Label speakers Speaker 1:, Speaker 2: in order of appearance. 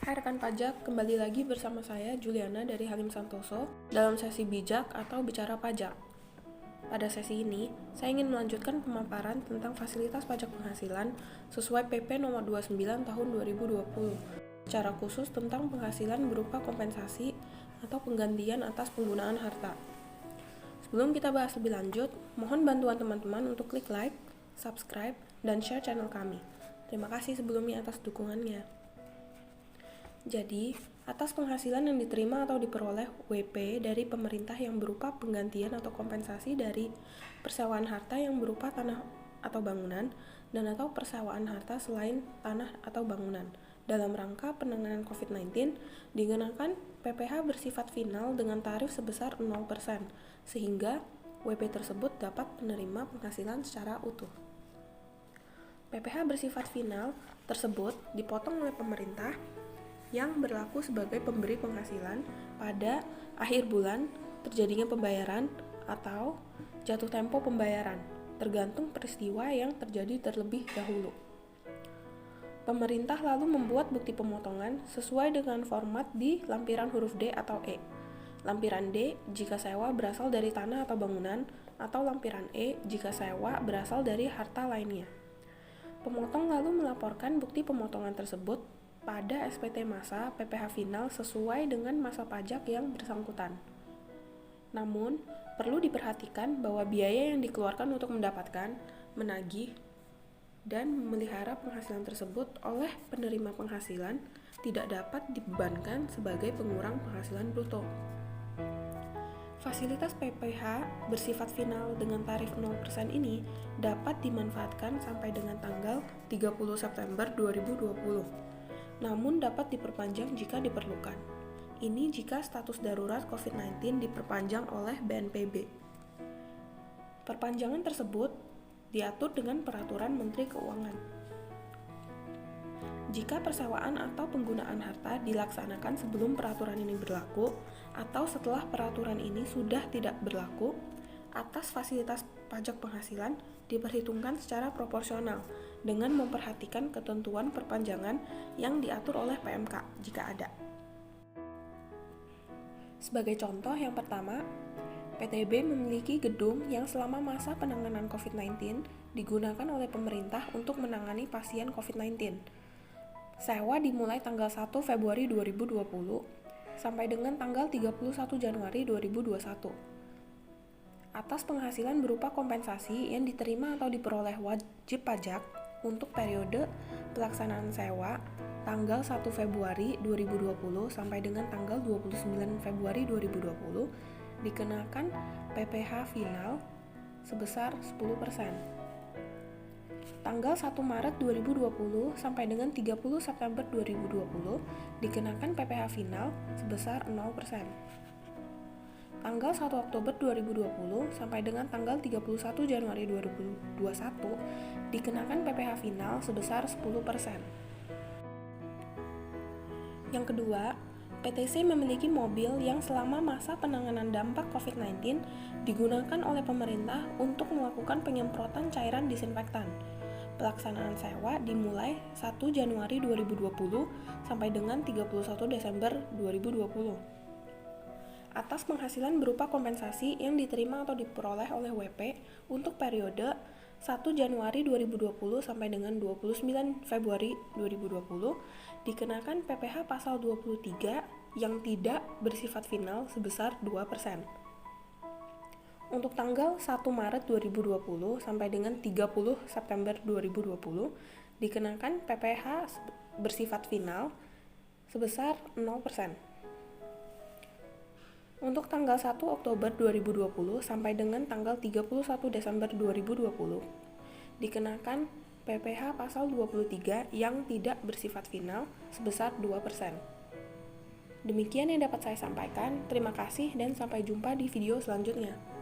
Speaker 1: Hai rekan pajak, kembali lagi bersama saya Juliana dari Halim Santoso dalam sesi bijak atau bicara pajak. Pada sesi ini, saya ingin melanjutkan pemaparan tentang fasilitas pajak penghasilan sesuai PP nomor 29 tahun 2020, secara khusus tentang penghasilan berupa kompensasi atau penggantian atas penggunaan harta. Sebelum kita bahas lebih lanjut, mohon bantuan teman-teman untuk klik like, subscribe, dan share channel kami. Terima kasih sebelumnya atas dukungannya. Jadi, atas penghasilan yang diterima atau diperoleh WP dari pemerintah yang berupa penggantian atau kompensasi dari persewaan harta yang berupa tanah atau bangunan dan atau persewaan harta selain tanah atau bangunan dalam rangka penanganan COVID-19 dikenakan PPh bersifat final dengan tarif sebesar 0%, sehingga WP tersebut dapat menerima penghasilan secara utuh. PPh bersifat final tersebut dipotong oleh pemerintah yang berlaku sebagai pemberi penghasilan pada akhir bulan terjadinya pembayaran atau jatuh tempo pembayaran, tergantung peristiwa yang terjadi terlebih dahulu. Pemerintah lalu membuat bukti pemotongan sesuai dengan format di lampiran huruf D atau E. Lampiran D jika sewa berasal dari tanah atau bangunan, atau lampiran E jika sewa berasal dari harta lainnya. Pemotong lalu melaporkan bukti pemotongan tersebut pada SPT masa PPh final sesuai dengan masa pajak yang bersangkutan. Namun, perlu diperhatikan bahwa biaya yang dikeluarkan untuk mendapatkan, menagih, dan memelihara penghasilan tersebut oleh penerima penghasilan tidak dapat dibebankan sebagai pengurang penghasilan bruto. Fasilitas PPh bersifat final dengan tarif 0% ini dapat dimanfaatkan sampai dengan tanggal 30 September 2020. Namun dapat diperpanjang jika diperlukan. Ini jika status darurat COVID-19 diperpanjang oleh BNPB. Perpanjangan tersebut diatur dengan Peraturan Menteri Keuangan. Jika persewaan atau penggunaan harta dilaksanakan sebelum peraturan ini berlaku atau setelah peraturan ini sudah tidak berlaku, atas fasilitas pajak penghasilan diperhitungkan secara proporsional dengan memperhatikan ketentuan perpanjangan yang diatur oleh PMK jika ada. Sebagai contoh yang pertama, PTB memiliki gedung yang selama masa penanganan COVID-19 digunakan oleh pemerintah untuk menangani pasien COVID-19. Sewa dimulai tanggal 1 Februari 2020 sampai dengan tanggal 31 Januari 2021. Atas penghasilan berupa kompensasi yang diterima atau diperoleh wajib pajak untuk periode pelaksanaan sewa tanggal 1 Februari 2020 sampai dengan tanggal 29 Februari 2020 dikenakan PPh final sebesar 10%. Tanggal 1 Maret 2020 sampai dengan 30 September 2020 dikenakan PPh final sebesar 0%. Tanggal 1 Oktober 2020 sampai dengan tanggal 31 Januari 2021 dikenakan PPh final sebesar 10%. Yang kedua, PTC memiliki mobil yang selama masa penanganan dampak COVID-19 digunakan oleh pemerintah untuk melakukan penyemprotan cairan disinfektan. Pelaksanaan sewa dimulai 1 Januari 2020 sampai dengan 31 Desember 2020. Atas penghasilan berupa kompensasi yang diterima atau diperoleh oleh WP untuk periode 1 Januari 2020 sampai dengan 29 Februari 2020 dikenakan PPh pasal 23 yang tidak bersifat final sebesar 2%. Untuk tanggal 1 Maret 2020 sampai dengan 30 September 2020 dikenakan PPh bersifat final sebesar 0%. Untuk tanggal 1 Oktober 2020 sampai dengan tanggal 31 Desember 2020 dikenakan PPh pasal 23 yang tidak bersifat final sebesar 2%. Demikian yang dapat saya sampaikan. Terima kasih dan sampai jumpa di video selanjutnya.